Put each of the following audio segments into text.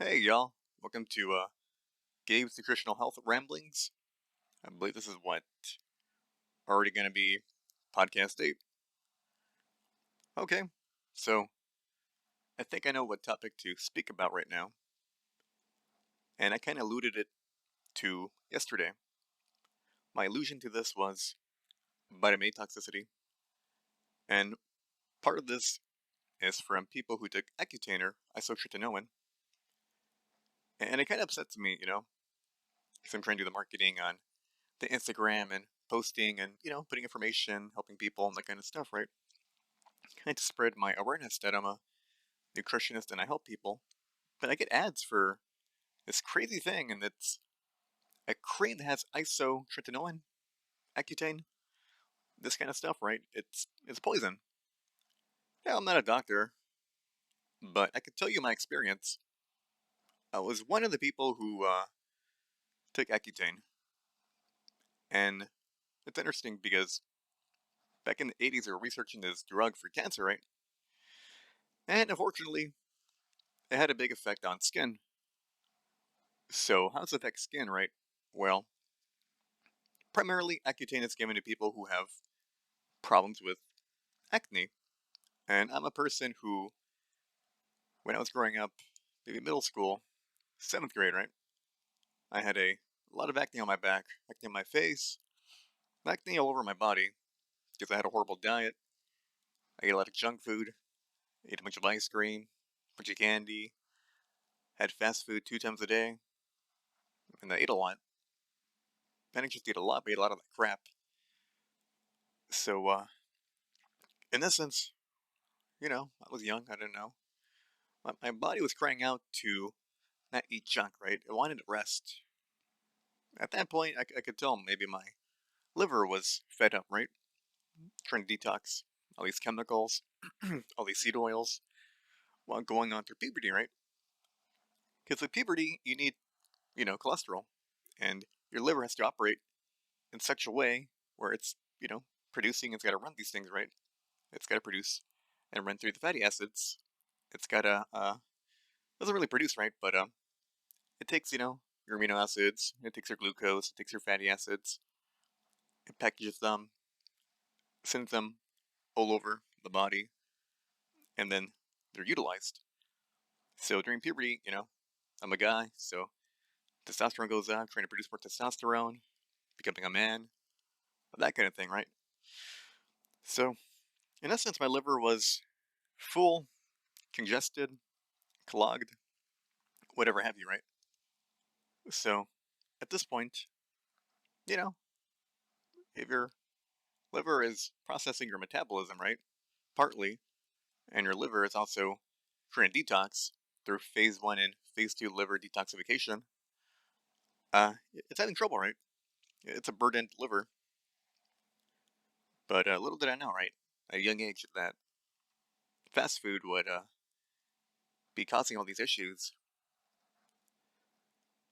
Hey y'all, welcome to Gabe's Nutritional Health Ramblings. I believe this is what already going to be podcast 8. Okay, so I think I know what topic to speak about right now, and I kind of alluded it to yesterday. My allusion to this was vitamin A toxicity, and part of this is from people who took Accutane or isotretinoin, and it kind of upsets me, because I'm trying to do the marketing on the Instagram and posting and putting information, helping people and that kind of stuff, right? Kind of spread my awareness that I'm a nutritionist and I help people, but I get ads for this crazy thing, and it's a cream that has isotretinoin, Accutane, this kind of stuff, right? It's poison. Yeah, I'm not a doctor, but I can tell you my experience. I was one of the people who took Accutane, and it's interesting because back in the 80s they were researching this drug for cancer, right? And unfortunately, it had a big effect on skin. So how does it affect skin, right? Well, primarily Accutane is given to people who have problems with acne. And I'm a person who, when I was growing up, maybe middle school, 7th grade, right? I had a lot of acne on my back, acne on my face, acne all over my body because I had a horrible diet. I ate a lot of junk food, ate a bunch of ice cream, a bunch of candy, had fast food 2 times a day, and I ate a lot. I didn't just eat a lot, but I ate a lot of that crap. So, in essence, I was young, I didn't know. My body was crying out to not eat junk, right? It wanted to rest. At that point, I could tell maybe my liver was fed up, right? Trying to detox all these chemicals, all these seed oils, while going on through puberty, right? Because with puberty, you need, cholesterol, and your liver has to operate in such a way where it's, producing. It's got to run these things, right? It's got to produce and run through the fatty acids. It's got to doesn't really produce, right? But it takes, your amino acids. It takes your glucose. It takes your fatty acids. It packages them, sends them all over the body, and then they're utilized. So during puberty, I'm a guy, so testosterone goes up, trying to produce more testosterone, becoming a man, that kind of thing, right? So, in essence, my liver was full, congested, clogged, whatever have you, right? So, at this point, you know, if your liver is processing your metabolism, right? Partly, and your liver is also trying to detox through phase 1 and phase 2 liver detoxification, it's having trouble, right? It's a burdened liver. But little did I know, right? At a young age, that fast food would be causing all these issues.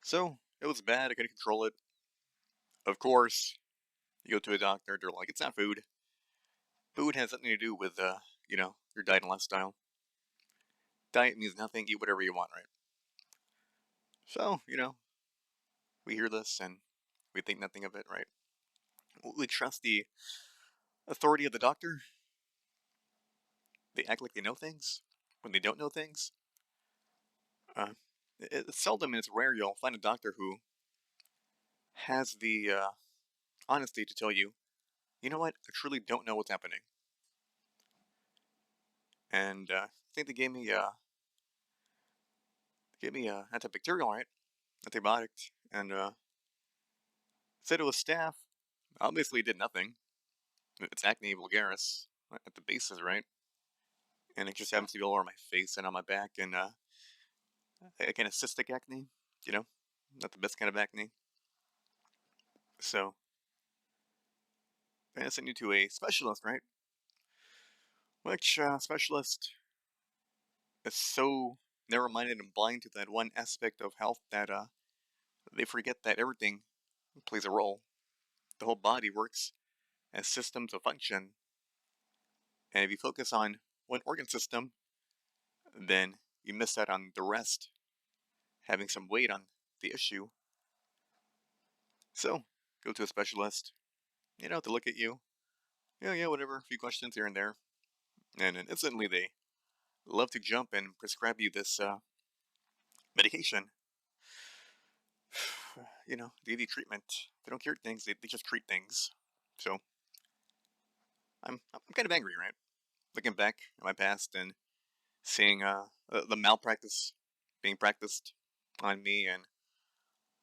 So it was bad. I couldn't control it. Of course, you go to a doctor. They're like, "It's not food. Food has nothing to do with your diet and lifestyle. Diet means nothing. Eat whatever you want, right?" So we hear this and we think nothing of it, right? We trust the authority of the doctor. They act like they know things when they don't know things. Uh, it's seldom and it's rare you'll find a doctor who has the honesty to tell you, you know what, I truly don't know what's happening. And I think they gave me antibacterial, right? Antibiotic, and said it was staph. Obviously, did nothing. It's acne vulgaris at the bases, right? And it just happens to be all over my face and on my back, and a kind of cystic acne, you know, not the best kind of acne. So I sent you to a specialist, right? Which specialist is so narrow-minded and blind to that one aspect of health that they forget that everything plays a role. The whole body works as systems of function, and if you focus on one organ system, then you miss out on the rest. having some weight on the issue. So, go to a specialist, to look at you. Yeah, whatever, a few questions here and there. And then instantly they love to jump and prescribe you this medication. They give you treatment. They don't cure things, they just treat things. So, I'm kind of angry, right? Looking back at my past and seeing the malpractice being practiced on me and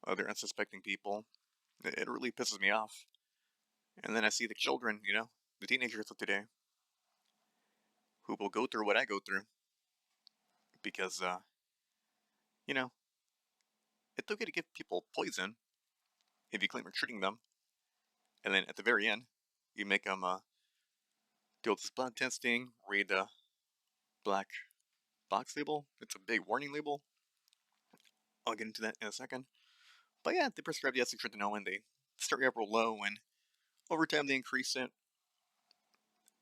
other unsuspecting people, it really pisses me off. And then I see the children, the teenagers of today, who will go through what I go through because, you know, it's okay to give people poison if you claim you're treating them, and then at the very end, you make them do all this blood testing, read the black box label. It's a big warning label. I'll get into that in a second. But yeah, they prescribe the acetyltretinoin. They start you up real low, and over time they increase it.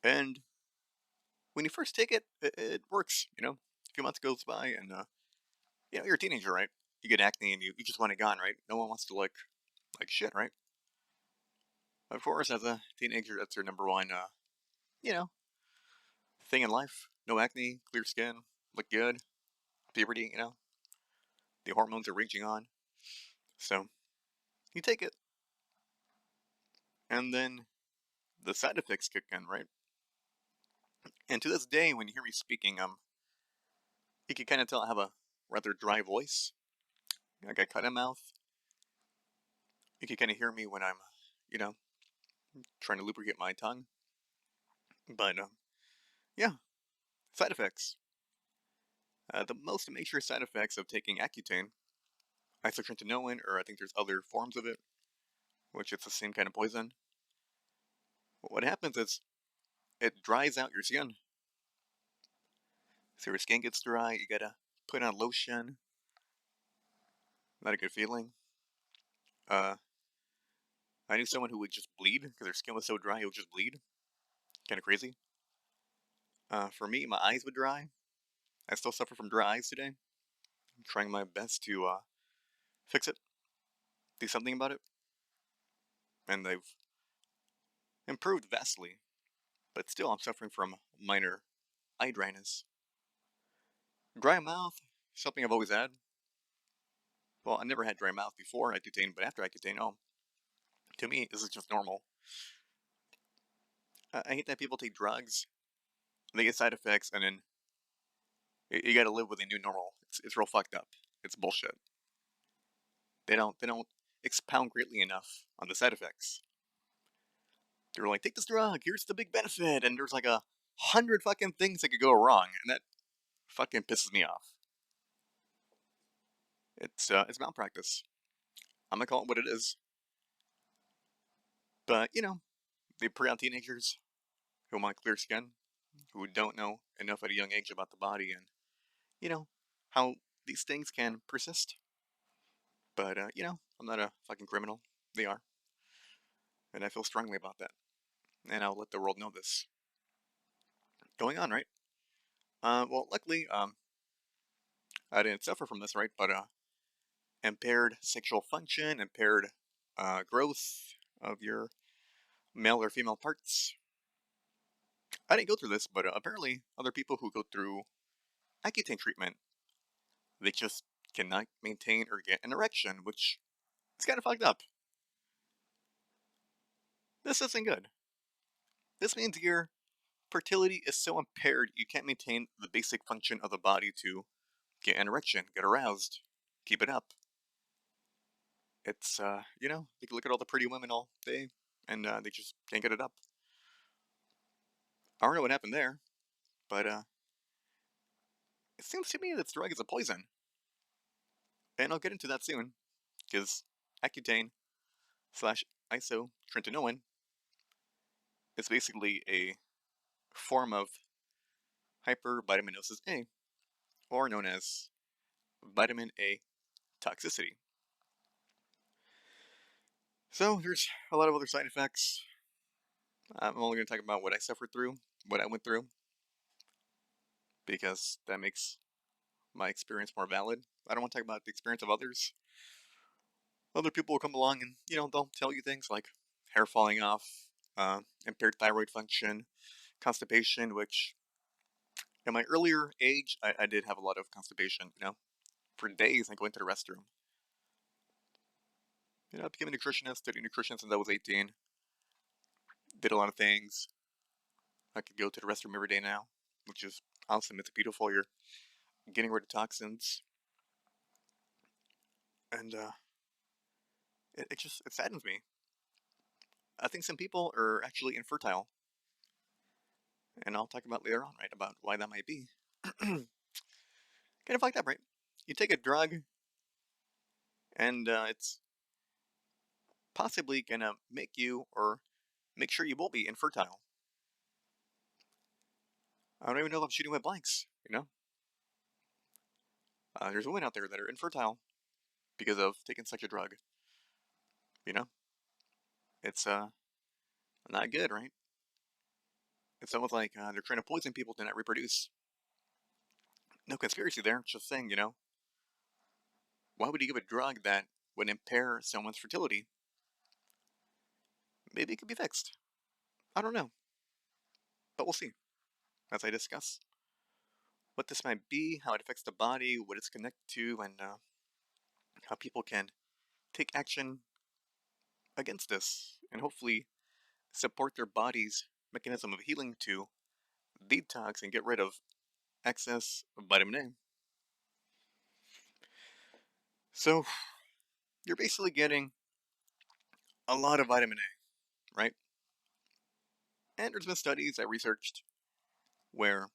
And when you first take it, it works. A few months goes by, and you're a teenager, right? You get acne, and you just want it gone, right? No one wants to look like shit, right? Of course, as a teenager, that's your number one, you know, thing in life. No acne, clear skin, look good, puberty, the hormones are raging on. So you take it, and then the side effects kick in, right? And to this day, when you hear me speaking, you can kind of tell I have a rather dry voice. I got cut in mouth. You can kind of hear me when I'm, you know, trying to lubricate my tongue. But yeah, side effects. The most major side effects of taking Accutane, isotretinoin, or I think there's other forms of it, which is the same kind of poison. What happens is it dries out your skin. So your skin gets dry. You gotta put on lotion. Not a good feeling. Uh, I knew someone who would just bleed because their skin was so dry it would just bleed. Kind of crazy. For me, my eyes would dry. I still suffer from dry eyes today. I'm trying my best to fix it, do something about it, and they've improved vastly. But still, I'm suffering from minor eye dryness. Dry mouth, something I've always had. Well, I never had dry mouth before Accutane, but after Accutane, to me, this is just normal. I hate that people take drugs, they get side effects, and then you got to live with a new normal. It's real fucked up. It's bullshit. They don't expound greatly enough on the side effects. They're like, take this drug. Here's the big benefit, and there's like 100 fucking things that could go wrong, and that fucking pisses me off. It's malpractice. I'm gonna call it what it is. But they prey on teenagers who want clear skin, who don't know enough at a young age about the body, and you know how these things can persist. But I'm not a fucking criminal. They are, and I feel strongly about that. And I'll let the world know this going on, right? Well, luckily, I didn't suffer from this, right? But impaired sexual function, impaired growth of your male or female parts. I didn't go through this, but apparently other people who go through Accutane treatment, they just cannot maintain or get an erection, which is kind of fucked up. This isn't good. This means your fertility is so impaired you can't maintain the basic function of the body to get an erection, get aroused, keep it up. It's, you can look at all the pretty women all day, and they just can't get it up. I don't know what happened there, but it seems to me that this drug is a poison. And I'll get into that soon, because Accutane slash isotretinoin is basically a form of hypervitaminosis A, or known as vitamin A toxicity. So there's a lot of other side effects. I'm only going to talk about what I suffered through, what I went through, because that makes my experience more valid. I don't want to talk about the experience of others. Other people will come along and, they'll tell you things like hair falling off, impaired thyroid function, constipation, which in my earlier age, I did have a lot of constipation, for days I go into the restroom. I became a nutritionist, studied nutrition since I was 18, did a lot of things. I could go to the restroom every day now, which is awesome. It's beautiful. You're getting rid of toxins. And it saddens me. I think some people are actually infertile. And I'll talk about later on, right, about why that might be. Kind of fucked up, right? You take a drug, and it's possibly gonna make you, or make sure you will be infertile. I don't even know if I'm shooting with blanks. There's women out there that are infertile because of taking such a drug. You know, it's not good, right? It's almost like they're trying to poison people to not reproduce. No conspiracy there. Just saying. Why would you give a drug that would impair someone's fertility? Maybe it could be fixed. I don't know, but we'll see as I discuss what this might be, how it affects the body, what it's connected to, and how people can take action against this, and hopefully support their body's mechanism of healing to detox and get rid of excess vitamin A. So you're basically getting a lot of vitamin A, right? And there's been studies I researched where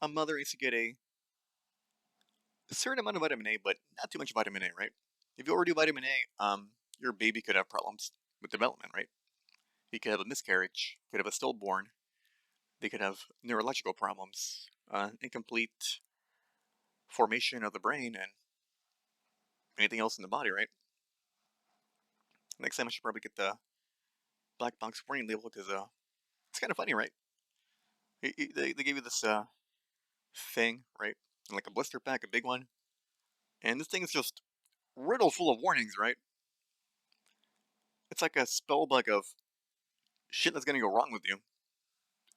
a mother needs to get a certain amount of vitamin A, but not too much vitamin A, right? If you overdo vitamin A, your baby could have problems with development, right? He could have a miscarriage, could have a stillborn, they could have neurological problems, incomplete formation of the brain, and anything else in the body, right? Next time I should probably get the black box warning label because it's kind of funny, right? They gave you this thing, right? Like a blister pack, a big one, and this thing is just riddled full of warnings, right? It's like a spell book of shit that's gonna go wrong with you,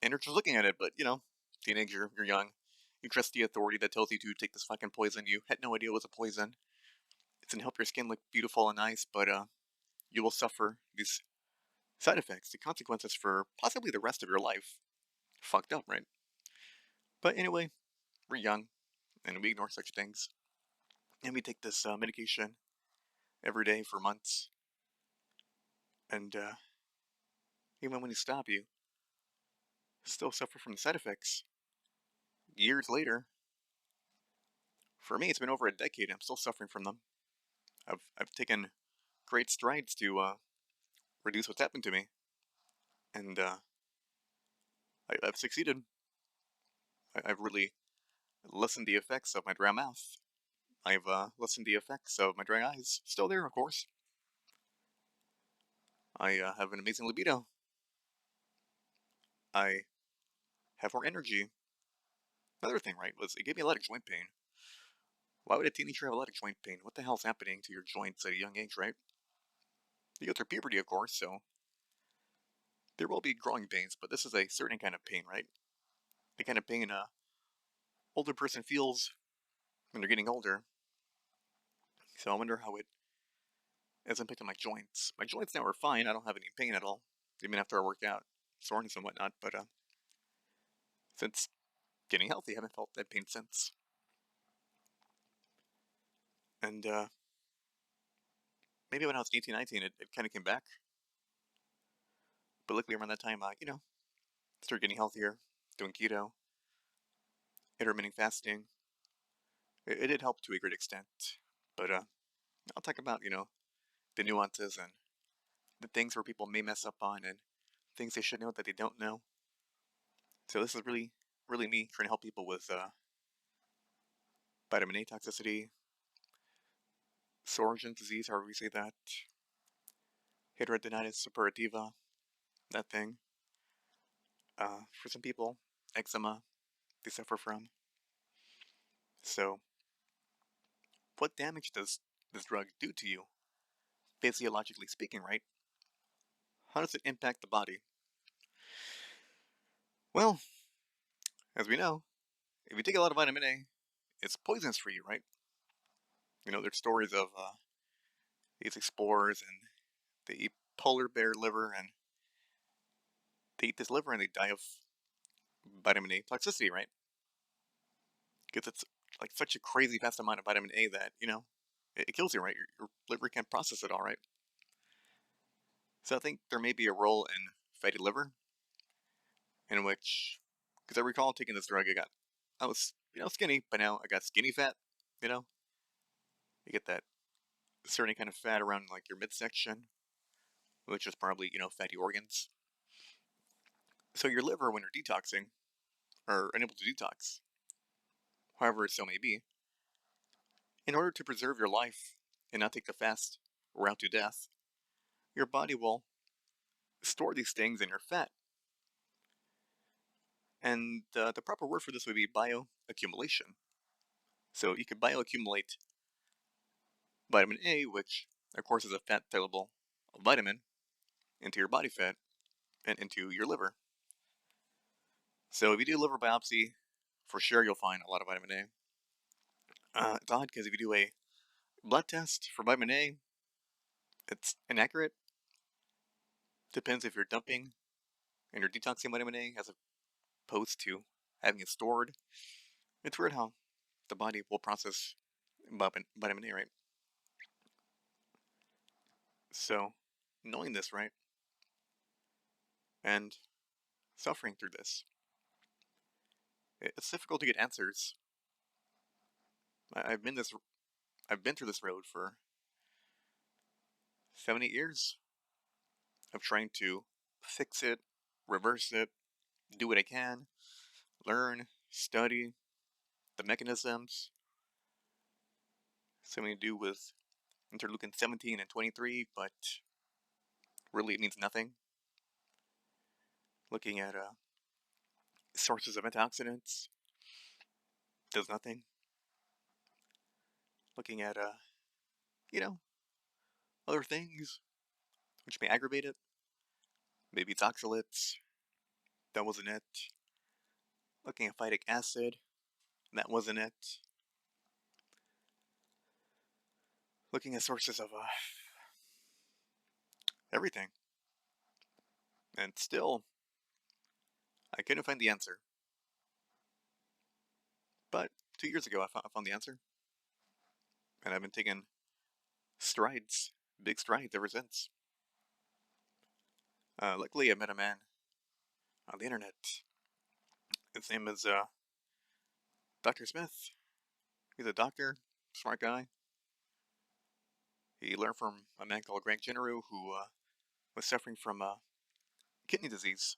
and you're just looking at it. But teenager, you're young, you trust the authority that tells you to take this fucking poison. You had no idea it was a poison. It's gonna help your skin look beautiful and nice, but you will suffer these side effects, the consequences for possibly the rest of your life. Fucked up, right? But anyway, we're young, and we ignore such things, and we take this medication every day for months, and even when you stop, you still suffer from the side effects. Years later, for me, it's been over a decade. I'm still suffering from them. I've taken great strides to reduce what's happened to me, and I've succeeded. I've really lessened the effects of my dry mouth. I've lessened the effects of my dry eyes. Still there, of course. I have an amazing libido. I have more energy. Another thing, right, was it gave me a lot of joint pain. Why would a teenager have a lot of joint pain? What the hell's happening to your joints at a young age, right? You go through puberty, of course, so there will be growing pains, but this is a certain kind of pain, right? The kind of pain a older person feels when they're getting older. So I wonder how it has impacted my joints. My joints now are fine. I don't have any pain at all, even after I work out, soreness and whatnot. But since getting healthy, I haven't felt that pain since. And maybe when I was 18, 19, it kind of came back. But luckily around that time, started getting healthier, doing keto, intermittent fasting. It did help to a great extent. But I'll talk about, the nuances and the things where people may mess up on and things they should know that they don't know. So this is really, really me trying to help people with vitamin A toxicity, Sjogren disease, however we say that, Hidradenitis Suppurativa, that thing. For some people, eczema, they suffer from. So what damage does this drug do to you, physiologically speaking, right? How does it impact the body? Well, as we know, if you take a lot of vitamin A, it's poisonous for you, right? There's stories of these explorers and they eat polar bear liver and they eat this liver and they die of vitamin A toxicity, right? Because it's like such a crazy fast amount of vitamin A that, it kills you, right? Your liver can't process it all, right? So I think there may be a role in fatty liver in which, because I recall taking this drug, I was, skinny, but now I got skinny fat, you know? You get that certain kind of fat around like your midsection, which is probably, fatty organs. So your liver, when you're detoxing, or unable to detox, however it so may be, in order to preserve your life and not take the fast route to death, your body will store these things in your fat. And the proper word for this would be bioaccumulation. So you could bioaccumulate vitamin A, which of course is a fat soluble vitamin, into your body fat and into your liver. So if you do liver biopsy, for sure you'll find a lot of vitamin A. It's odd because if you do a blood test for vitamin A, it's inaccurate. Depends if you're dumping and you're detoxing vitamin A as opposed to having it stored. It's weird how the body will process vitamin A, right? So, knowing this, right, and suffering through this, it's difficult to get answers. I've been through this road for 7, 8 years of trying to fix it, reverse it, do what I can, learn, study the mechanisms, something to do with interleukin 17 and 23, but really it means nothing. Looking at sources of antioxidants does nothing. Looking at you know, other things which may aggravate it. Maybe it's oxalates, that wasn't it. Looking at phytic acid, that wasn't it. Looking at sources of everything. And still, I couldn't find the answer. But 2 years ago, I found the answer. And I've been taking strides, big strides ever since. Luckily, I met a man on the internet. His name is Dr. Smith. He's a doctor, smart guy. He learned from a man called Greg Generu who was suffering from kidney disease.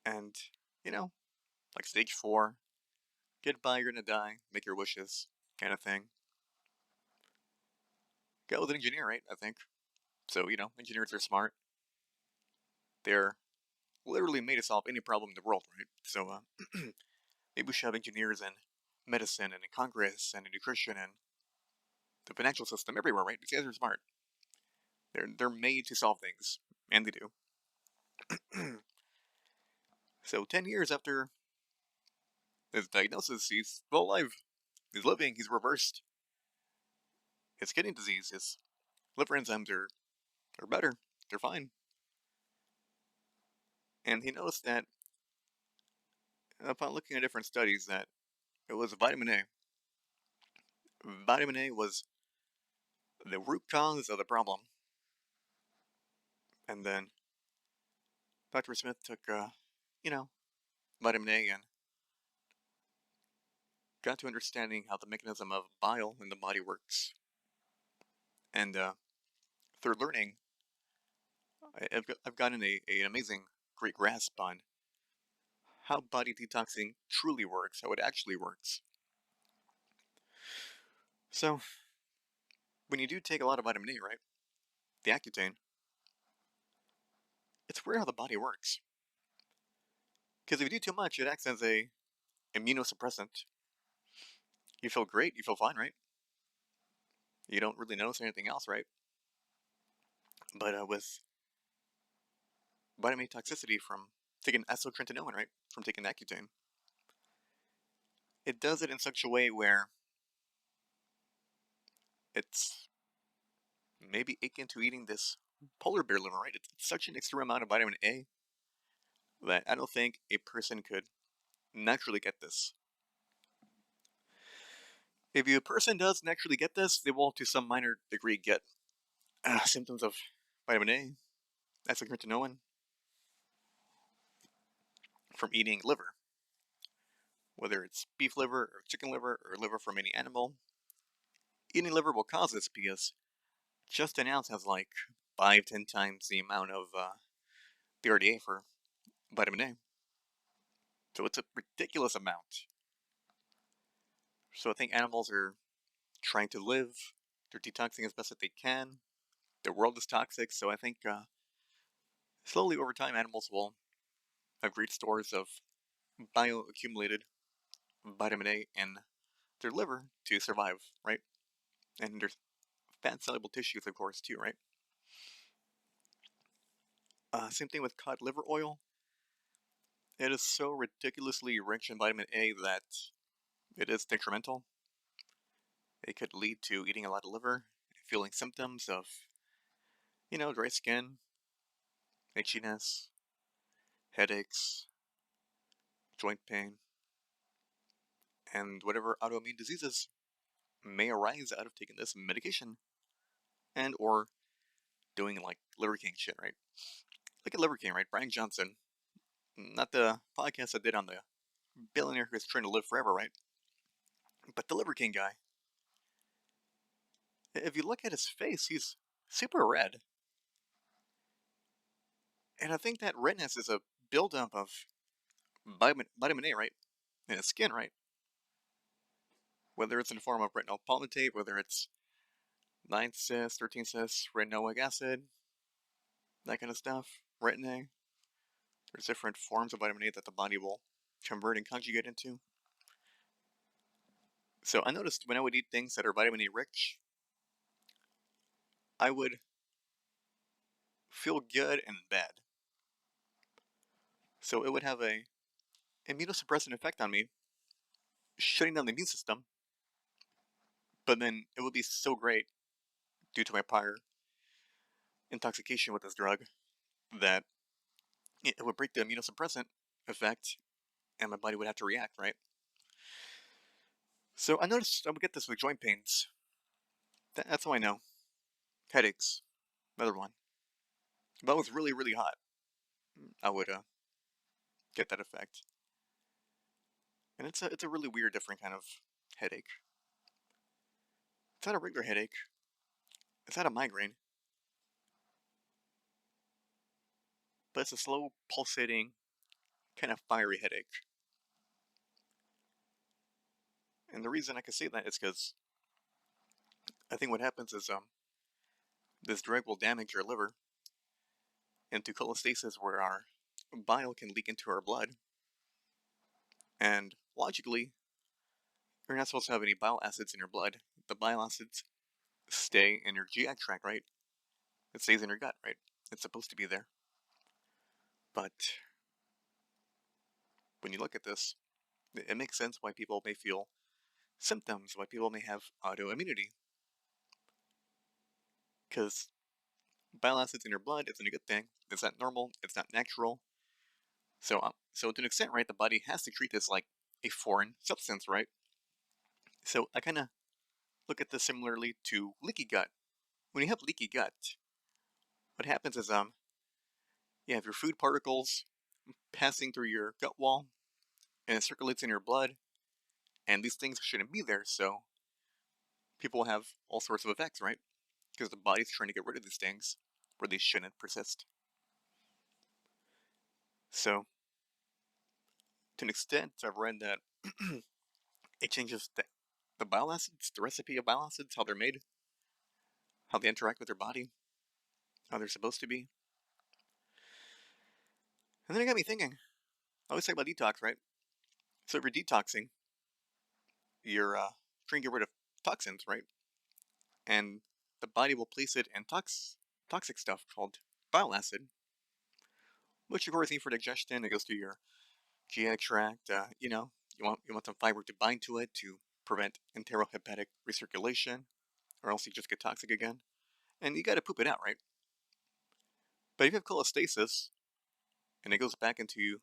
And, like stage 4, get by, you're gonna die, make your wishes, kind of thing. Guy was an engineer, right? I think. So, engineers are smart. They're literally made to solve any problem in the world, right? So, maybe we should have engineers in medicine and in Congress and in nutrition and the financial system everywhere, right? These guys are smart. They're made to solve things, and they do. So 10 years after his diagnosis, he's still alive. He's living. He's reversed his kidney disease. His liver enzymes are better. They're fine. And he noticed that upon looking at different studies that it was vitamin A. Vitamin A was the root cause of the problem. And then Dr. Smith took, vitamin A and got to understanding how the mechanism of bile in the body works. And through learning, I've gotten an amazing, great grasp on how body detoxing truly works, how it actually works. So, when you do take a lot of vitamin A, right, the Accutane, it's weird how the body works. Because if you do too much, it acts as a immunosuppressant. You feel great, you feel fine, right? you don't really notice anything else, right? But with vitamin A toxicity from taking isotretinoin, right, from taking Accutane, it does it in such a way where it's maybe akin to eating this polar bear liver, right? It's such an extreme amount of vitamin A that I don't think a person could naturally get this. If a person does naturally get this, they will to some minor degree get symptoms of vitamin A, isotretinoin, from eating liver, whether it's beef liver or chicken liver or liver from any animal. Eating liver will cause this because just an ounce has like 5-10 times the amount of the RDA for vitamin A. So it's a ridiculous amount. So I think animals are trying to live. They're detoxing as best that they can. The world is toxic, so I think slowly over time animals will have great stores of bioaccumulated vitamin A in their liver to survive, right? And there's fat-soluble tissues, of course, too, right? Same thing with cod liver oil. It is so ridiculously rich in vitamin A that it is detrimental. It could lead to eating a lot of liver, feeling symptoms of, dry skin, itchiness, headaches, joint pain, and whatever autoimmune diseases may arise out of taking this medication and or doing like Liver King shit, right? Look at Liver King, right? Brian Johnson, not the podcast I did on the billionaire who's trying to live forever, right? But the Liver King guy, if you look at his face, he's super red. And I think that redness is a buildup of vitamin A, right? In his skin, right? Whether it's in the form of retinol palmitate, whether it's 9-cis, 13-cis, retinoic acid, that kind of stuff, retin A. There's different forms of vitamin A that the body will convert and conjugate into. So I noticed when I would eat things that are vitamin A rich, I would feel good and bad. So it would have a immunosuppressant effect on me, shutting down the immune system. But then it would be so great due to my prior intoxication with this drug that it would break the immunosuppressant effect and my body would have to react, right? So I noticed I would get this with joint pains. That's how I know. Headaches, another one. If I was really, really hot, I would get that effect. And it's a really weird, different kind of headache. It's not a regular headache. It's not a migraine. But it's a slow, pulsating, kind of fiery headache. And the reason I can say that is because I think what happens is this drug will damage your liver into cholestasis, where our bile can leak into our blood. And logically, you're not supposed to have any bile acids in your blood. The bile acids stay in your GI tract, right? It stays in your gut, right? It's supposed to be there. But when you look at this, it makes sense why people may feel symptoms, why people may have autoimmunity. Because bile acids in your blood isn't a good thing. It's not normal. It's not natural. So to an extent, right, the body has to treat this like a foreign substance, right? So I kind of look at this similarly to leaky gut. When you have leaky gut, what happens is you have your food particles passing through your gut wall, and it circulates in your blood, and these things shouldn't be there. So people have all sorts of effects, right? Because the body's trying to get rid of these things where they shouldn't persist. So to an extent, I've read that it changes the bile acids, the recipe of bile acids, how they're made, how they interact with your body, how they're supposed to be. And then it got me thinking. I always talk about detox, right? So if you're detoxing, you're trying to get rid of toxins, right? and the body will place it in toxic stuff called bile acid, which of course need for digestion. It goes through your GI tract. You want some fiber to bind to it to prevent enterohepatic recirculation, or else you just get toxic again. And you got to poop it out, right? But if you have cholestasis and it goes back into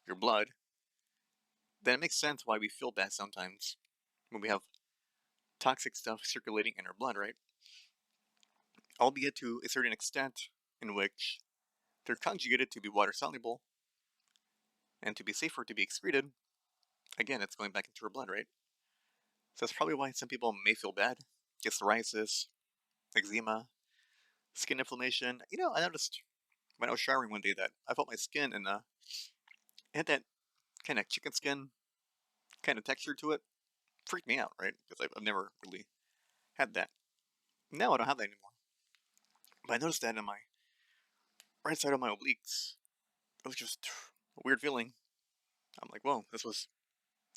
your blood, then it makes sense why we feel bad sometimes when we have toxic stuff circulating in our blood, right? Albeit to a certain extent in which they're conjugated to be water soluble and to be safer to be excreted. Again, it's going back into our blood, right? So that's probably why some people may feel bad, get psoriasis, eczema, skin inflammation. I noticed when I was showering one day that I felt my skin and it had that kind of chicken skin kind of texture to it. Freaked me out, right? Because I've never really had that. Now I don't have that anymore. But I noticed that in my right side of my obliques. It was just a weird feeling. I'm like, whoa, this was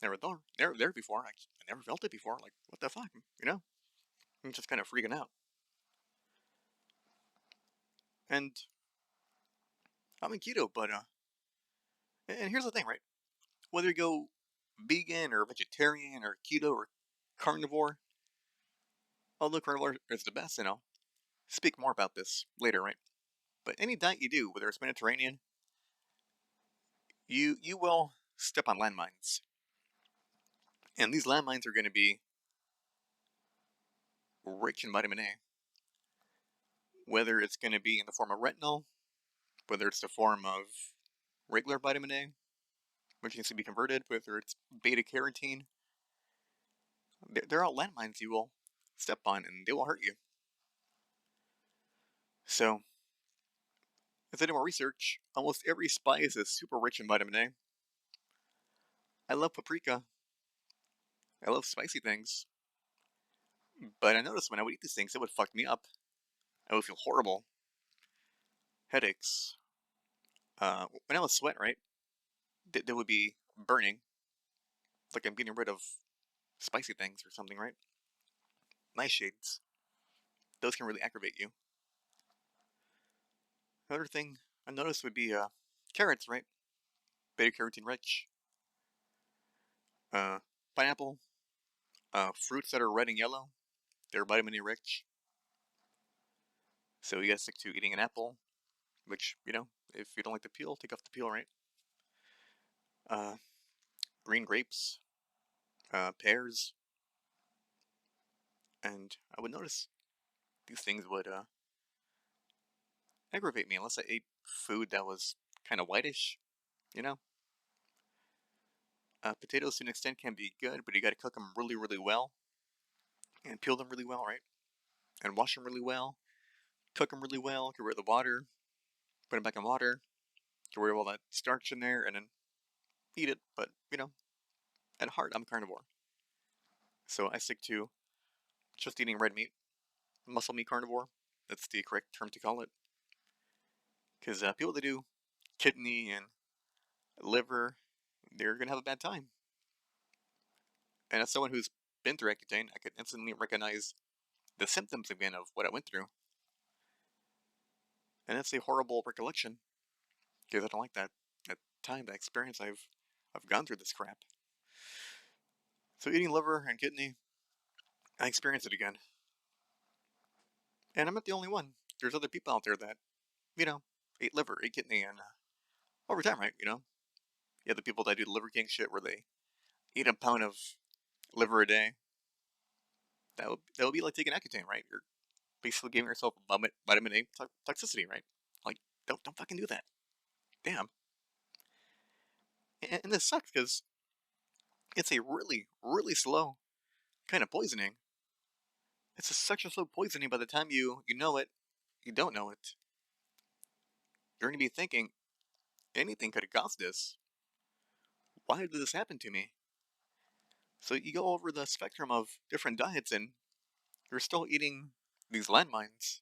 never there before. I never felt it before. Like, what the fuck? I'm just kind of freaking out. And I'm in keto, but and here's the thing, right? Whether you go vegan or vegetarian or keto or carnivore, although carnivore is the best, speak more about this later, right? But any diet you do, whether it's Mediterranean, you will step on landmines, and these landmines are going to be rich in vitamin A. Whether it's going to be in the form of retinol, whether it's the form of regular vitamin A, which needs to be converted, whether it's beta carotene, they're all landmines you will step on, and they will hurt you. So, as I did more research, almost every spice is super rich in vitamin A. I love paprika. I love spicy things. But I noticed when I would eat these things, it would fuck me up. I would feel horrible. Headaches. When I was sweat, right, there would be burning. Like I'm getting rid of spicy things or something, right? Nightshades. Those can really aggravate you. Another thing I noticed would be carrots, right? Beta carotene rich. Uh, Pineapple. Fruits that are red and yellow. They're vitamin A rich. So you gotta stick to eating an apple, which, if you don't like the peel, take off the peel, right? Uh, Green grapes, pears, and I would notice these things would aggravate me unless I ate food that was kind of whitish, you know? Potatoes to an extent can be good, but you gotta cook them really, really well, and peel them really well, right? And wash them really well, cook them really well, get rid of the water, put them back in water, get rid of all that starch in there, and then eat it. But, at heart, I'm a carnivore. So I stick to just eating red meat, muscle meat carnivore. That's the correct term to call it. Because people that do kidney and liver, they're going to have a bad time. And as someone who's been through Accutane, I could instantly recognize the symptoms again of what I went through. And it's a horrible recollection, because I don't like that time, that experience. I've gone through this crap. So eating liver and kidney, I experienced it again. And I'm not the only one. There's other people out there that, ate liver, ate kidney, and over time, right, you have the people that do the Liver King shit where they eat a pound of liver a day. That would be like taking Accutane, right? You're basically giving yourself vitamin A toxicity, right? Like, don't fucking do that. Damn. And this sucks because it's a really, really slow kind of poisoning. Such a slow poisoning. By the time you know it, you don't know it. You're going to be thinking anything could have caused this. Why did this happen to me? So you go over the spectrum of different diets, and you're still eating these landmines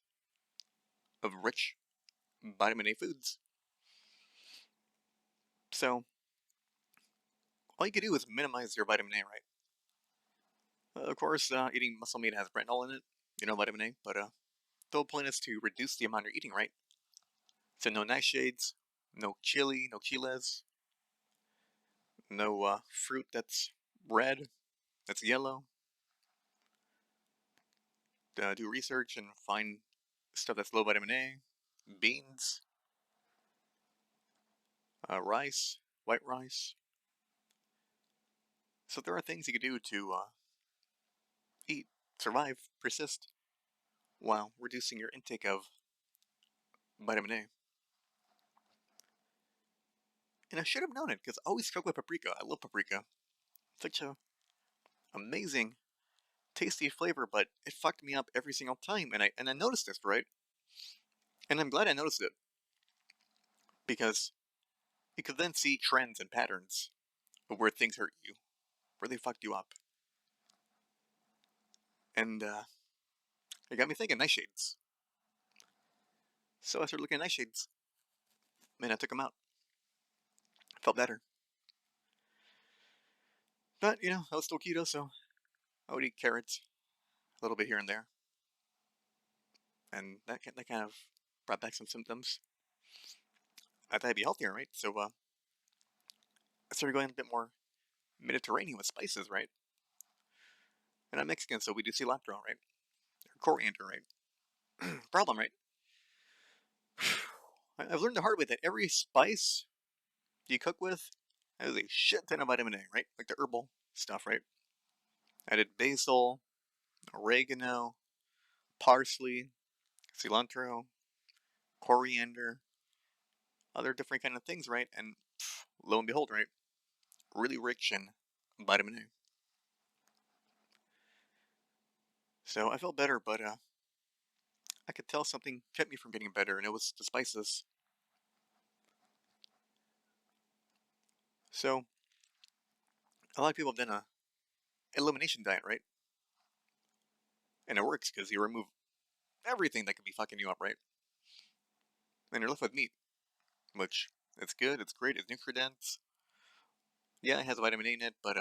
of rich vitamin A foods. So all you can do is minimize your vitamin A, right? Of course, eating muscle meat has retinol in it. vitamin A, but the whole point is to reduce the amount you're eating, right? So no nightshades, no chili, no chiles, no fruit that's red, that's yellow. Do research and find stuff that's low vitamin A, beans, rice, white rice. So there are things you can do to eat, survive, persist, while reducing your intake of vitamin A. And I should have known it, because I always struggle with paprika. I love paprika. Such a amazing, tasty flavor, but it fucked me up every single time. And I noticed this, right? And I'm glad I noticed it, because you could then see trends and patterns of where things hurt you, where they fucked you up. And it got me thinking, nightshades. So I started looking at nightshades. And I took them out. Felt better. But, I was still keto, so I would eat carrots a little bit here and there. And that kind of brought back some symptoms. I thought I'd be healthier, right? So I started going a bit more Mediterranean with spices, right? And I'm Mexican, so we do cilantro, right? Or coriander, right? Problem, right? I've learned the hard way that every spice you cook with has a shit ton of vitamin A, right? Like the herbal stuff, right? I did basil, oregano, parsley, cilantro, coriander, other different kind of things, right? And lo and behold, right? Really rich in vitamin A. So I felt better, but I could tell something kept me from getting better, and it was the spices. So a lot of people have done a elimination diet, right? And it works because you remove everything that could be fucking you up, right? And you're left with meat, which it's good, it's great, it's nutrient. Yeah, it has vitamin A in it, but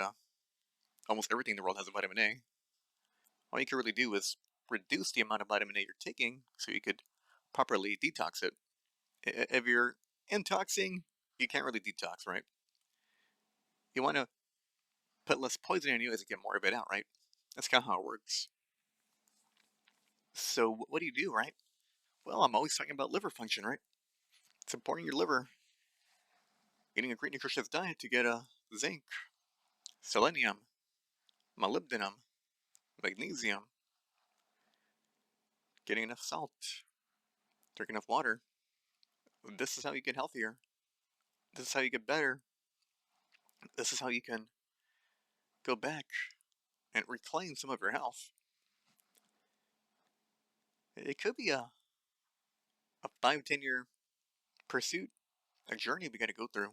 almost everything in the world has a vitamin A. All you can really do is reduce the amount of vitamin A you're taking so you could properly detox it. If you're intoxing, you can't really detox, right? You want to put less poison in you as you get more of it out, right? That's kind of how it works. So what do you do, right? Well, I'm always talking about liver function, right? Supporting your liver, eating a great nutritious diet to get zinc, selenium, molybdenum, magnesium, getting enough salt, drinking enough water. This is how you get healthier. This is how you get better. This is how you can go back and reclaim some of your health. It could be a 5-10 year pursuit, a journey we got to go through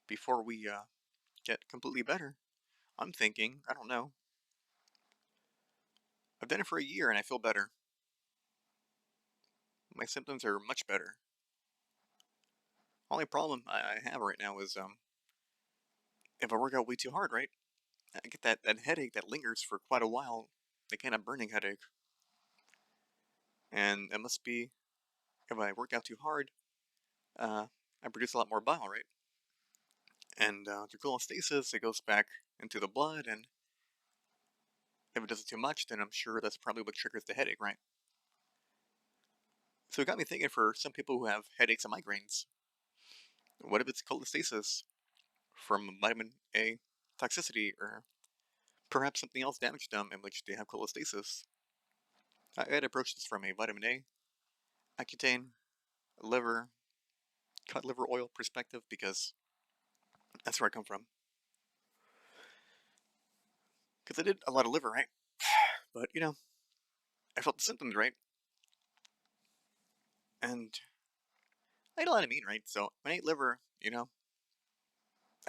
before we get completely better. I'm thinking, I don't know. I've done it for a year and I feel better. My symptoms are much better. Only problem I have right now is if I work out way too hard, right? I get that headache that lingers for quite a while, the kind of burning headache. And it must be if I work out too hard, I produce a lot more bile, right? And through cholestasis, it goes back into the blood, and if it does it too much, then I'm sure that's probably what triggers the headache, right? So it got me thinking, for some people who have headaches and migraines, what if it's cholestasis from vitamin A toxicity, or perhaps something else damaged them in which they have cholestasis? I had approached this from a vitamin A, Accutane, liver, Cod Liver Oil perspective, because that's where I come from. Because I did a lot of liver, right? But, I felt the symptoms, right? And I ate a lot of meat, right? So when I ate liver, I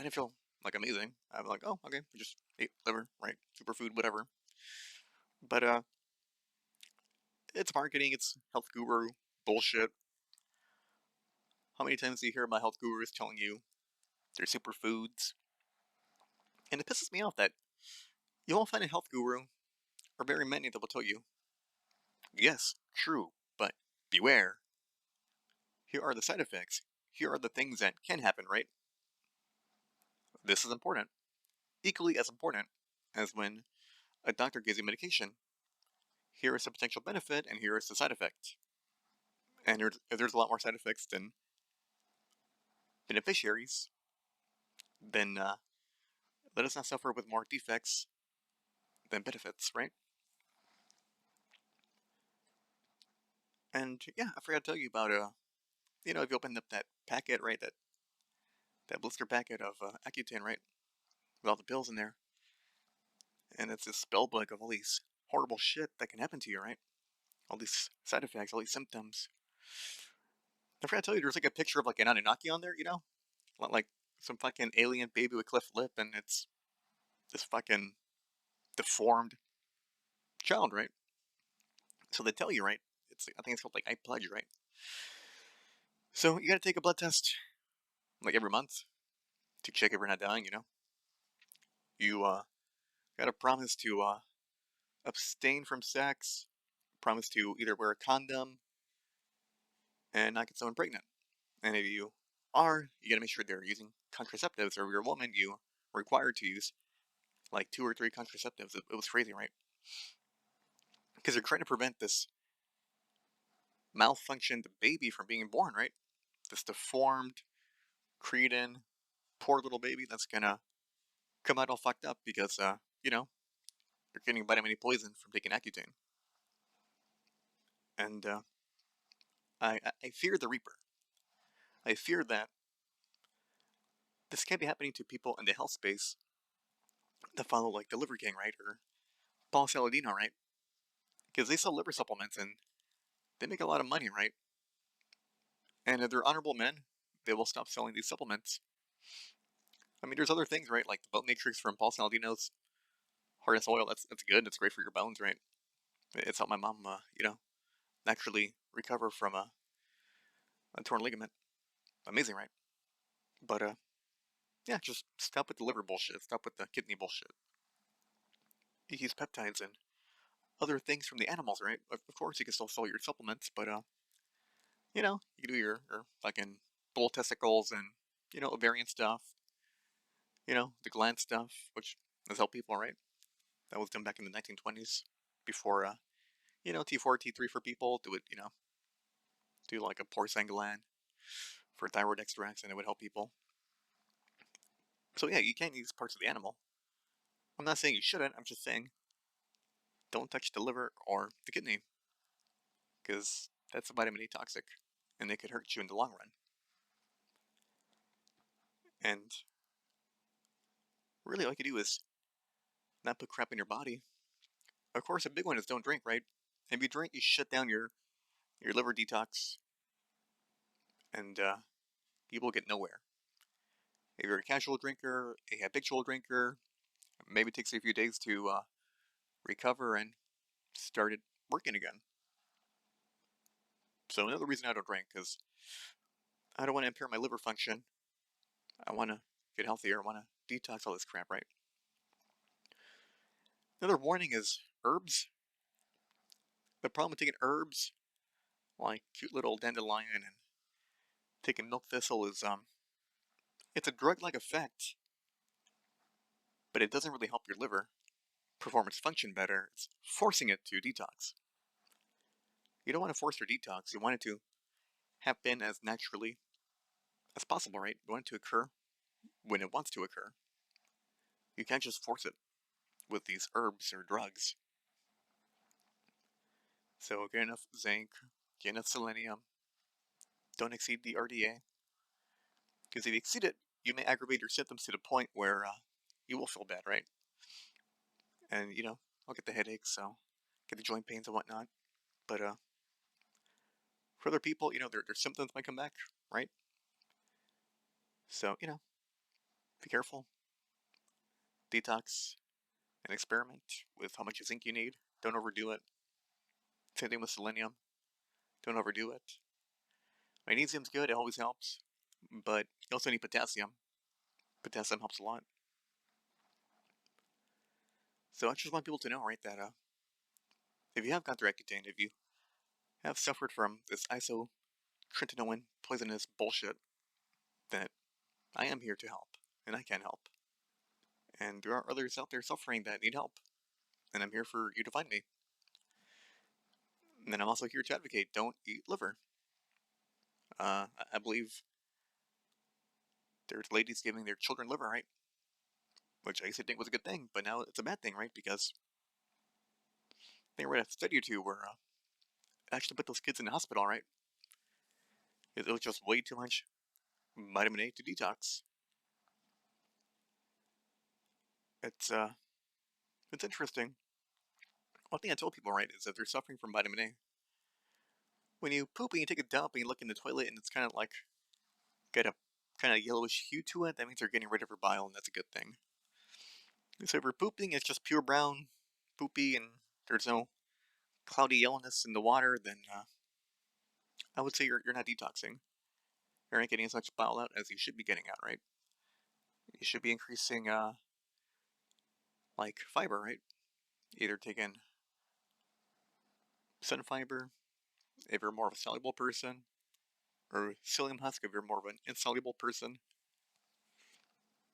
didn't feel like amazing. I'm like, oh, okay, I just ate liver, right? Superfood, whatever. But it's marketing, it's health guru bullshit. How many times do you hear about health gurus telling you they're superfoods? And it pisses me off that you won't find a health guru, or very many, that will tell you Yes, true, but beware. Here are the side effects. Here are the things that can happen, right? This is important. Equally as important as when a doctor gives you medication. Here is the potential benefit, and here is the side effect. And if there's a lot more side effects than beneficiaries, then let us not suffer with more defects than benefits, right? And yeah, I forgot to tell you about if you open up that packet, right, that blister packet of Accutane, right, with all the pills in there, and it's this spell book of all these horrible shit that can happen to you, right? All these side effects, all these symptoms. I forgot to tell you, there's like a picture of like an Anunnaki on there, like some fucking alien baby with cleft lip, and it's this fucking deformed child, right? So they tell you, right? I think it's called like I pledge, right? So you got to take a blood test like every month to check if you're not dying. You got to promise to abstain from sex, promise to either wear a condom and not get someone pregnant. And if you are, you got to make sure they're using contraceptives, or if you're a woman, you are required to use like 2 or 3 contraceptives. It was crazy, right? Because they're trying to prevent this malfunctioned baby from being born, right? This deformed, cretin, poor little baby that's gonna come out all fucked up because, they're getting vitamin E poison from taking Accutane. And I fear the Reaper. I fear that this can't be happening to people in the health space that follow like the Liver King, right, or Paul Saladino, right? Because they sell liver supplements and they make a lot of money, right? And if they're honorable men, they will stop selling these supplements. I mean, there's other things, right? Like the bone matrix from Paul Saladino's harness oil. That's good. It's great for your bones, right? It's helped my mom, naturally recover from a torn ligament. Amazing, right? But yeah, just stop with the liver bullshit. Stop with the kidney bullshit. You use peptides and other things from the animals, right? Of course, you can still sell your supplements, but you can do your fucking bull testicles and ovarian stuff. The gland stuff, which has helped people, right? That was done back in the 1920s, before T4, T3 for people. Do like a porcine gland for thyroid extracts, and it would help people. So yeah, you can't use parts of the animal. I'm not saying you shouldn't. I'm just saying don't touch the liver or the kidney, because that's vitamin A toxic, and they could hurt you in the long run. And really, all you can do is not put crap in your body. Of course, a big one is don't drink, right? If you drink, you shut down your liver detox, and you will get nowhere. If you're a casual drinker, a habitual drinker, maybe it takes you a few days to recover and start it working again. So another reason I don't drink, because I don't want to impair my liver function. I want to get healthier. I want to detox all this crap, right? Another warning is herbs. The problem with taking herbs, like cute little dandelion and taking milk thistle, is it's a drug-like effect, but it doesn't really help your liver perform its function better. It's forcing it to detox. You don't want to force your detox. You want it to happen as naturally as possible, right? You want it to occur when it wants to occur. You can't just force it with these herbs or drugs. So get enough zinc, get enough selenium. Don't exceed the RDA, because if you exceed it, you may aggravate your symptoms to the point where you will feel bad, right? And I'll get the headaches, so get the joint pains and whatnot. But for other people, their symptoms might come back, right? So be careful, detox, and experiment with how much zinc you need. Don't overdo it. Same thing with selenium. Don't overdo it. Magnesium's good, it always helps. But you also need potassium. Potassium helps a lot. So I just want people to know, right, that if you have gone through Accutane, if you have suffered from this isotretinoin poisonous bullshit, that I am here to help, and I can help. And there are others out there suffering that need help, and I'm here for you to find me. And then I'm also here to advocate, don't eat liver. I believe there's ladies giving their children liver, right? Which I used to think was a good thing, but now it's a bad thing, right? Because they read a study or two where actually put those kids in the hospital, right? It was just way too much vitamin A to detox. It's it's interesting. One thing I told people, right, is that they're suffering from vitamin A. When you poop and you take a dump and you look in the toilet and it's kind of like got a kind of yellowish hue to it, that means they're getting rid of your bile, and that's a good thing. So if you're pooping, it's just pure brown, poopy, and there's no cloudy yellowness in the water, then I would say you're not detoxing. You're not getting as much bile out as you should be getting out, right? You should be increasing, like, fiber, right? Either taking sun fiber if you're more of a soluble person, or psyllium husk if you're more of an insoluble person.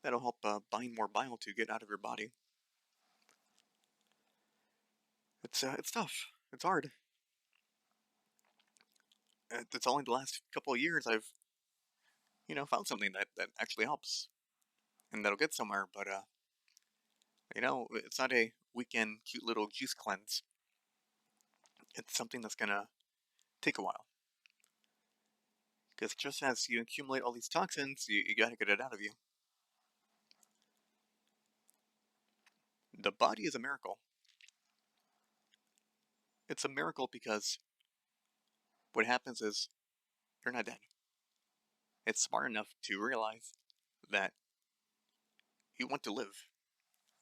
That'll help bind more bile to get out of your body. It's tough. It's hard. It's only the last couple of years I've, found something that actually helps, and that'll get somewhere. But it's not a weekend cute little juice cleanse. It's something that's gonna take a while. Because just as you accumulate all these toxins, you gotta get it out of you. The body is a miracle. It's a miracle because what happens is you're not dead. It's smart enough to realize that you want to live.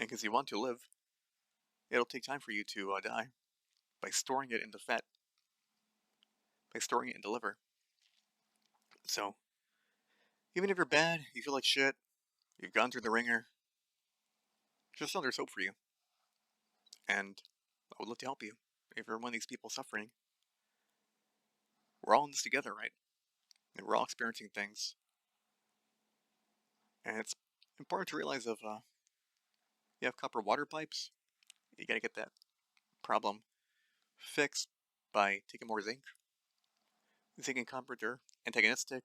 And because you want to live, it'll take time for you to die by storing it into fat, by storing it in the liver. So, even if you're bad, you feel like shit, you've gone through the ringer, just know there's hope for you. And I would love to help you. If you're one of these people suffering, we're all in this together, right? And we're all experiencing things. And it's important to realize if you have copper water pipes, you gotta get that problem fixed by taking more zinc. Zinc and copper, they're antagonistic,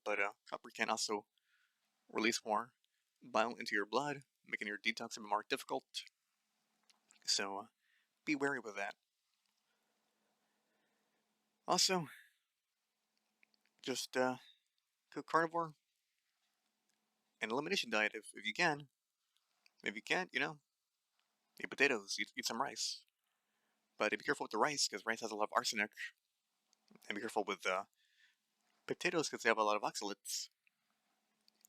but copper can also release more bile into your blood, making your detox a bit more difficult. So be wary with that. Also, just cook carnivore and elimination diet if you can. If you can't, eat potatoes, eat some rice. But be careful with the rice, because rice has a lot of arsenic. And be careful with potatoes, because they have a lot of oxalates.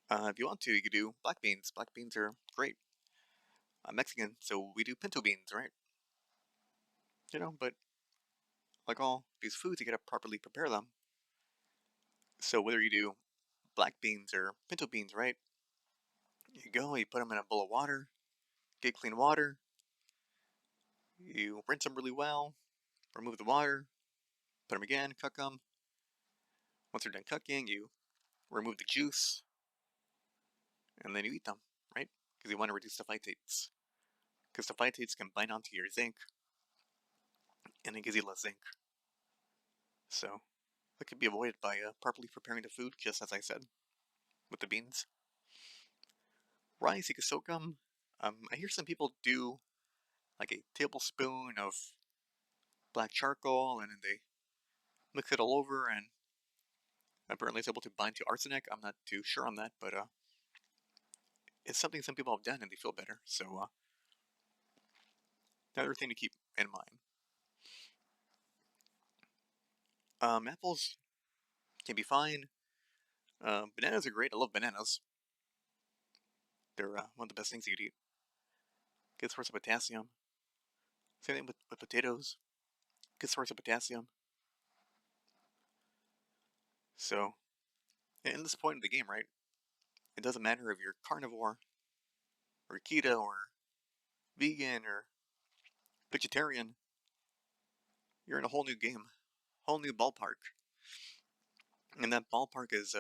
If you want to, you could do black beans. Black beans are great. I'm Mexican, so we do pinto beans, right? But like all these foods, you gotta properly prepare them. So whether you do black beans or pinto beans, right? You put them in a bowl of water, get clean water, you rinse them really well, remove the water, put them again, cook them. Once they're done cooking, you remove the juice, and then you eat them, right? Because you want to reduce the phytates. Because the phytates can bind onto your zinc, and it gives you less zinc. So, that could be avoided by properly preparing the food, just as I said, with the beans. Rice, you can soak them. I hear some people do like a tablespoon of black charcoal, and then they mix it all over, and apparently it's able to bind to arsenic. I'm not too sure on that, but it's something some people have done and they feel better. So, another thing to keep in mind. Apples can be fine. Bananas are great. I love bananas. They're one of the best things you could eat. Good source of potassium. Same thing with potatoes. Good source of potassium. So, in this point of the game, right, it doesn't matter if you're carnivore, or keto, or vegan, or vegetarian. You're in a whole new game. whole new ballpark. And that ballpark is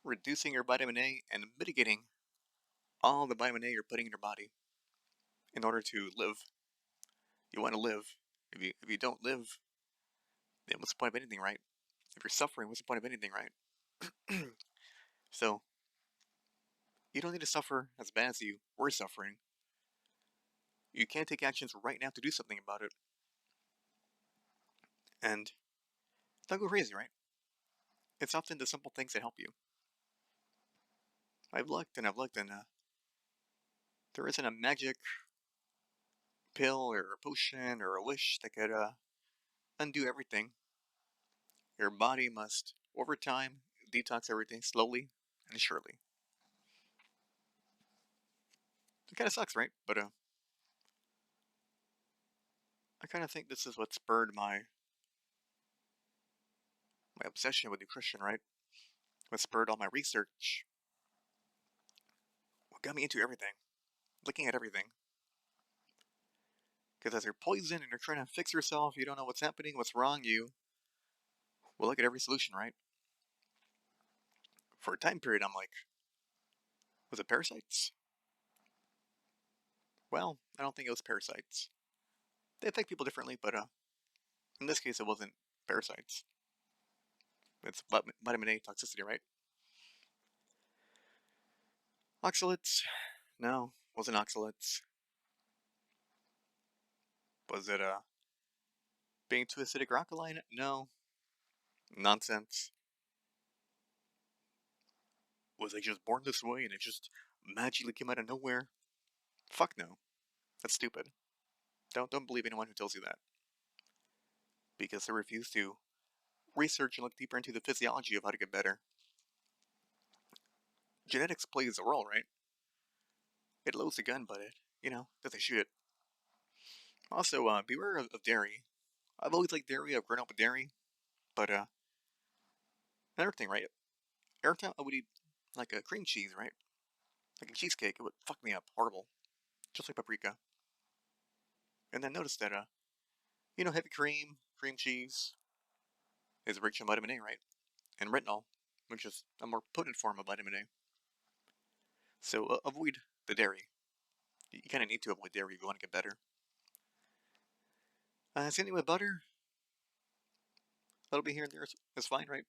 reducing your vitamin A and mitigating all the vitamin A you're putting in your body in order to live. You want to live. If you don't live, then what's the point of anything, right? If you're suffering, what's the point of anything, right? So, you don't need to suffer as bad as you were suffering. You can take actions right now to do something about it. And don't go crazy, right? It's often the simple things that help you. I've looked, and there isn't a magic pill or a potion or a wish that could undo everything. Your body must, over time, detox everything slowly and surely. It kind of sucks, right? But I kind of think this is what spurred my obsession with nutrition, right? What spurred all my research. What got me into everything, looking at everything. Because as you're poisoned and you're trying to fix yourself, you don't know what's happening, what's wrong, you will look at every solution, right? For a time period, I'm like, was it parasites? Well, I don't think it was parasites. They affect people differently, but in this case, it wasn't parasites. It's vitamin A toxicity, right? Oxalates? No, wasn't oxalates. Was it being too acidic or alkaline? No. Nonsense. Was I just born this way and it just magically came out of nowhere? Fuck no. That's stupid. Don't believe anyone who tells you that. Because they refuse to research and look deeper into the physiology of how to get better. Genetics plays a role, right? It loads the gun, but it, doesn't shoot it. Also, beware of dairy. I've always liked dairy, I've grown up with dairy, but another thing, right? Every time I would eat like a cream cheese, right? Like a cheesecake, it would fuck me up, horrible. Just like paprika. And then notice that, heavy cream cheese is rich in vitamin A, right? And retinol, which is a more potent form of vitamin A. So avoid the dairy. You kind of need to avoid dairy if you want to get better. Same thing with butter. A little bit here and there is fine, right?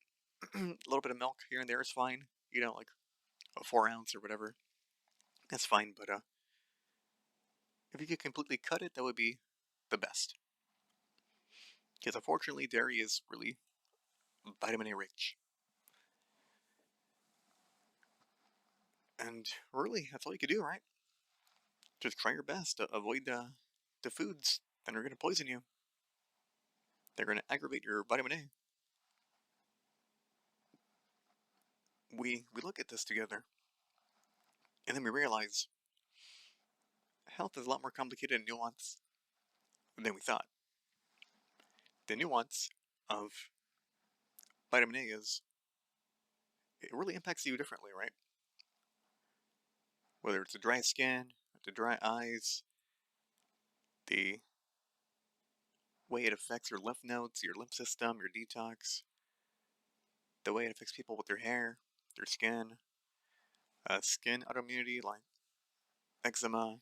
A little bit of milk here and there is fine. Like a 4 ounce or whatever. That's fine, but if you could completely cut it, that would be the best. Because unfortunately, dairy is really vitamin A rich. And really, that's all you can do, right? Just try your best to avoid the foods that are going to poison you. They're going to aggravate your vitamin A. We look at this together, and then we realize health is a lot more complicated and nuanced than we thought. The nuance of vitamin A is it really impacts you differently, right? Whether it's the dry skin, the dry eyes, the way it affects your lymph nodes, your lymph system, your detox, the way it affects people with their hair, their skin autoimmunity like eczema,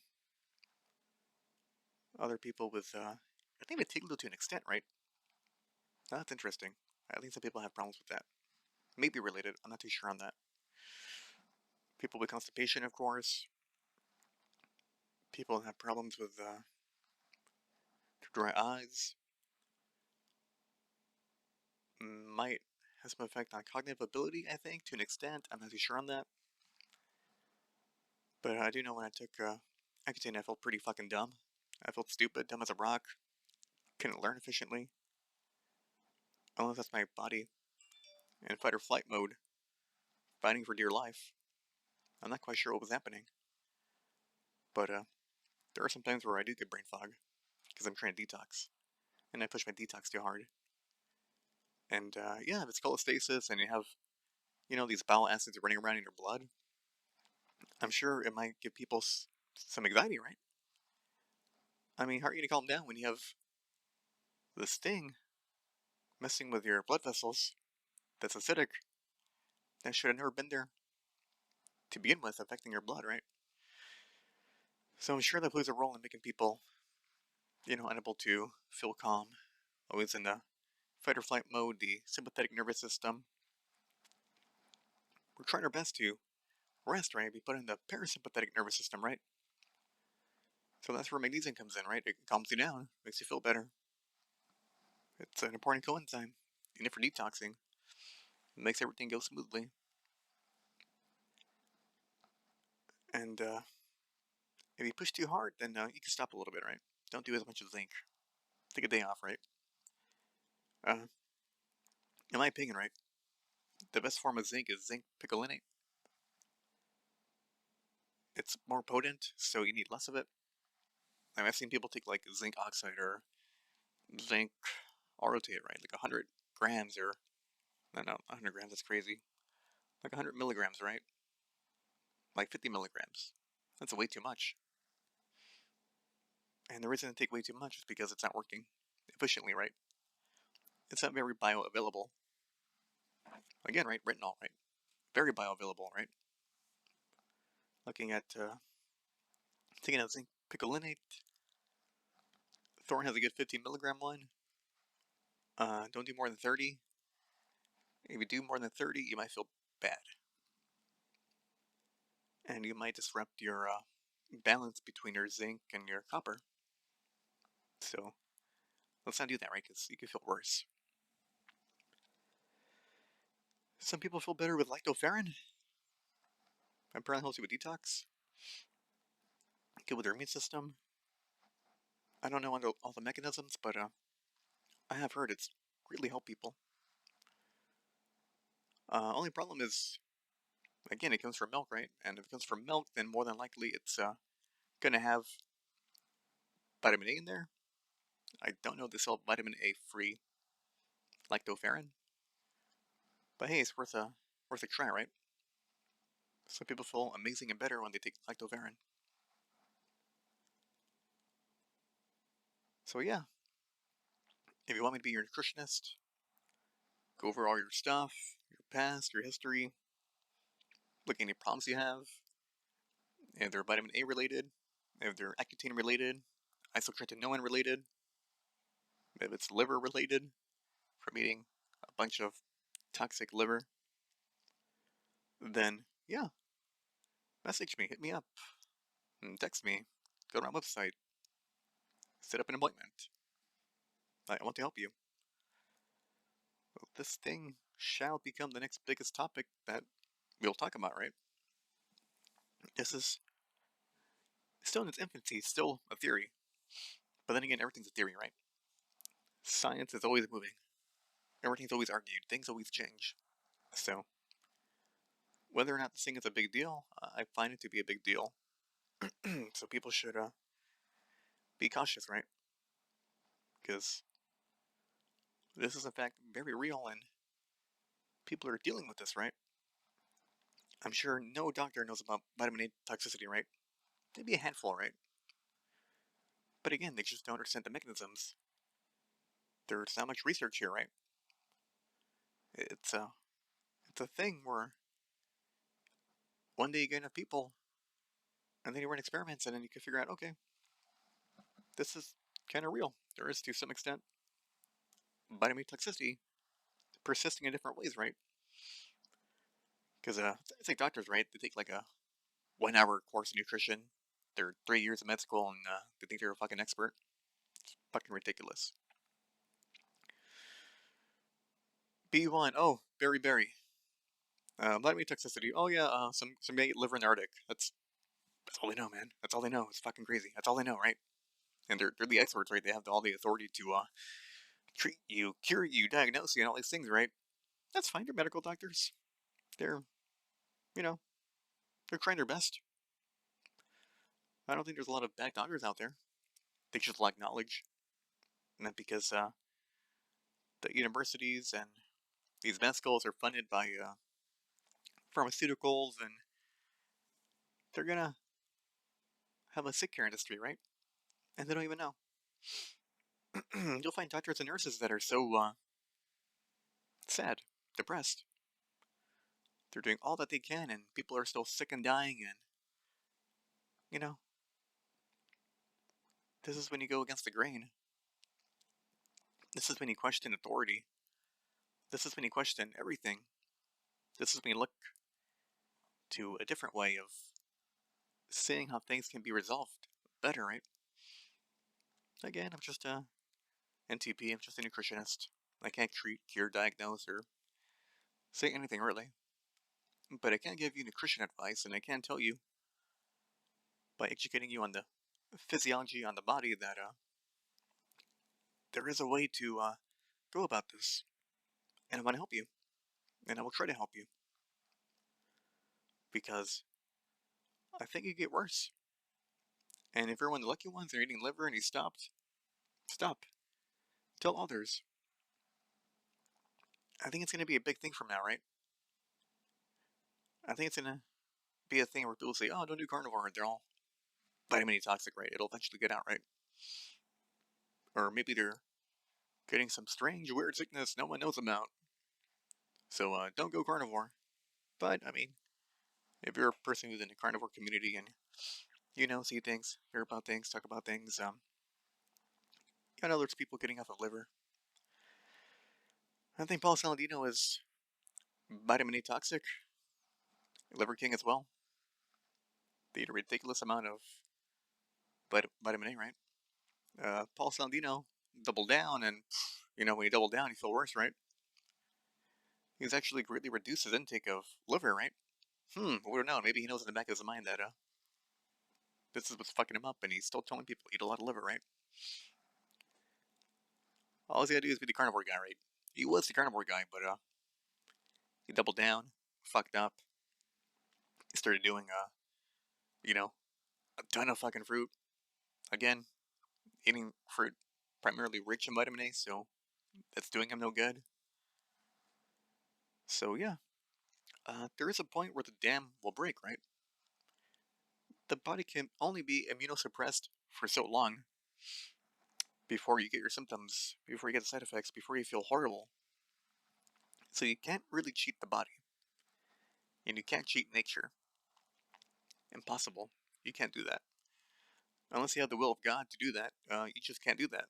other people with, I think vitiligo to an extent, right? That's interesting. I think some people have problems with that. Maybe related, I'm not too sure on that. People with constipation, of course. People have problems with dry eyes. Might have some effect on cognitive ability, I think, to an extent. I'm not too sure on that. But I do know when I took Accutane, I felt pretty fucking dumb. I felt stupid, dumb as a rock. Couldn't learn efficiently. Unless that's my body in fight or flight mode, fighting for dear life. I'm not quite sure what was happening. But there are some times where I do get brain fog because I'm trying to detox. And I push my detox too hard. And yeah, if it's cholestasis and you have, these bowel acids running around in your blood, I'm sure it might give people some anxiety, right? I mean, how are you going to calm down when you have this thing messing with your blood vessels that's acidic, that should have never been there to begin with, affecting your blood, right? So I'm sure that plays a role in making people, unable to feel calm, always in the fight or flight mode, the sympathetic nervous system. We're trying our best to rest, right? Be put in the parasympathetic nervous system, right? So that's where magnesium comes in, right? It calms you down, makes you feel better. It's an important coenzyme, and for detoxing, it makes everything go smoothly. And if you push too hard, then you can stop a little bit, right? Don't do as much as zinc. Take a day off, right? In my opinion, right, the best form of zinc is zinc picolinate. It's more potent, so you need less of it. I've seen people take like zinc oxide or zinc orotate, right? Like 100 grams or, no, 100 grams, that's crazy. Like 100 milligrams, right? Like 50 milligrams. That's way too much. And the reason I take way too much is because it's not working efficiently, right? It's not very bioavailable. Again, right? Retinol, right? Very bioavailable, right? Looking at taking out zinc picolinate. Thorn has a good 15 milligram one. Don't do more than 30. If you do more than 30, you might feel bad. And you might disrupt your balance between your zinc and your copper. So let's not do that, right? Because you could feel worse. Some people feel better with lactoferrin. Apparently helps you with detox. Good with their immune system. I don't know all the mechanisms, but I have heard it's really helped people. Only problem is, again, it comes from milk, right? And if it comes from milk, then more than likely it's going to have vitamin A in there. I don't know if they sell vitamin A free lactoferrin, but hey, it's worth a try, right? Some people feel amazing and better when they take lactoferrin. So yeah, if you want me to be your nutritionist, go over all your stuff, your past, your history, look at any problems you have, if they're vitamin A related, if they're Accutane related, isotretinoin related, if it's liver related, from eating a bunch of toxic liver, then yeah, message me, hit me up, and text me, go to my website, set up an appointment. I want to help you. Well, this thing shall become the next biggest topic that we'll talk about, right? This is still in its infancy, still a theory. But then again, everything's a theory, right? Science is always moving. Everything's always argued. Things always change. So, whether or not this thing is a big deal, I find it to be a big deal. So people should be cautious, right? Because this is in fact very real and people are dealing with this, right? I'm sure no doctor knows about vitamin A toxicity, right? Maybe a handful, right? But again, they just don't understand the mechanisms. There's not much research here, right? It's a it's a thing where one day you get enough people, and then you run experiments, and then you can figure out, okay, this is kind of real. There is, to some extent, vitamin toxicity persisting in different ways, right? Because it's like doctors, right? They take like a 1 hour course in nutrition. They're 3 years of med school, and they think they're a fucking expert. It's fucking ridiculous. B1, oh, berry. Vitamin toxicity. Oh yeah, some guy ate liver in the Arctic. That's all they know, man. That's all they know. It's fucking crazy. That's all they know, right? And they're the experts, right? They have all the authority to treat you, cure you, diagnose you, and all these things, right? That's fine. They're medical doctors. They're, you know, they're trying their best. I don't think there's a lot of bad doctors out there. They just lack knowledge. And that's because the universities and these med schools are funded by pharmaceuticals, and they're gonna have a sick care industry, right? And they don't even know. You'll find doctors and nurses that are so sad, depressed. They're doing all that they can, and people are still sick and dying, and, you know, this is when you go against the grain. This is when you question authority. This is when you question everything. This is when you look to a different way of seeing how things can be resolved better, right? Again, I'm just a NTP, I'm just a nutritionist. I can't treat, cure, diagnose, or say anything really. But I can give you nutrition advice, and I can tell you, by educating you on the physiology on the body, that there is a way to go about this. And I want to help you. And I will try to help you. Because I think it get worse. And if you're one of the lucky ones and you're eating liver and you stopped, stop. Tell others. I think it's going to be a big thing from now, right? I think it's going to be a thing where people say, oh, don't do carnivore, and they're all vitamin E toxic, right? It'll eventually get out, right? Or maybe they're getting some strange, weird sickness no one knows about. So don't go carnivore. But, I mean, if you're a person who's in the carnivore community and see things, hear about things, talk about things, you know there's people getting off of liver. I think Paul Saladino is vitamin E toxic, Liver King as well. They eat a ridiculous amount of vitamin A, right? Paul Saladino doubled down, and when you double down, you feel worse, right? He's actually greatly reduced his intake of liver, right? We don't know. Maybe he knows in the back of his mind that this is what's fucking him up, and he's still telling people eat a lot of liver, right? All he's gotta do is be the carnivore guy, right? He was the carnivore guy, but he doubled down, fucked up. He started doing a ton of fucking fruit. Again, eating fruit primarily rich in vitamin A, so that's doing him no good. So yeah, there is a point where the dam will break, right? The body can only be immunosuppressed for so long before you get your symptoms, before you get the side effects, before you feel horrible. So you can't really cheat the body. And you can't cheat nature. Impossible. You can't do that. Unless you have the will of God to do that, you just can't do that.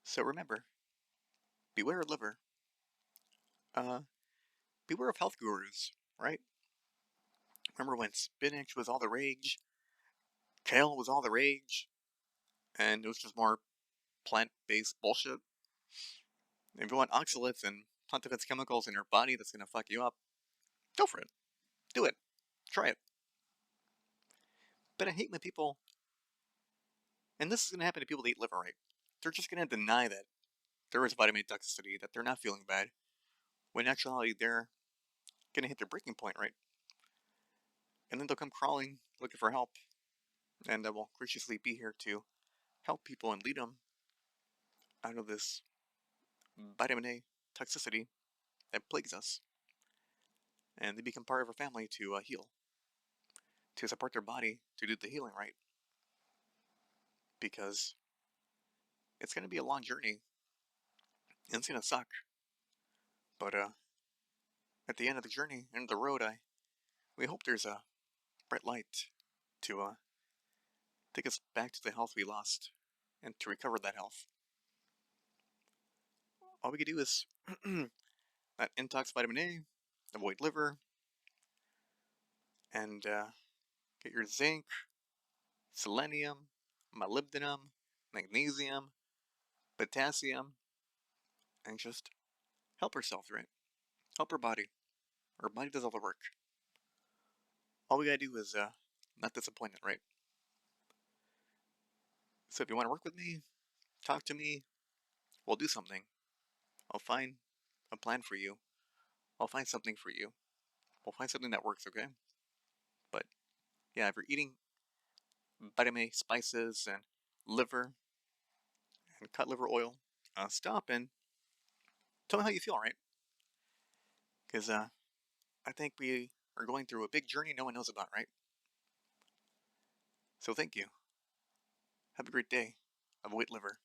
So remember, beware of liver. Uh, beware of health gurus, right? Remember when spinach was all the rage, kale was all the rage, and it was just more plant-based bullshit? If you want oxalates and pontifex chemicals in your body that's gonna fuck you up, go for it. Do it. Try it. But I hate when people, and this is gonna happen to people that eat liver, right? They're just gonna deny that there is vitamin toxicity, that they're not feeling bad, when in actuality they're gonna hit their breaking point, right? And then they'll come crawling, looking for help, and I will graciously be here to help people and lead them out of this vitamin A toxicity that plagues us. And they become part of our family to heal, to support their body to do the healing, right? Because it's going to be a long journey, and it's going to suck. But at the end of the journey, end of the road, we hope there's a bright light to take us back to the health we lost and to recover that health. All we can do is that intox vitamin A, avoid liver, and get your zinc, selenium, molybdenum, magnesium, potassium, and just help ourselves, right? Help our body. Our body does all the work. All we gotta do is not disappoint it, right? So if you want to work with me, talk to me, we'll do something. I'll find a plan for you. I'll find something for you. We'll find something that works, okay? But yeah, if you're eating vitamin A spices and liver and cod liver oil, stop and tell me how you feel, right? Because I think we are going through a big journey no one knows about, right? So thank you. Have a great day. Avoid liver.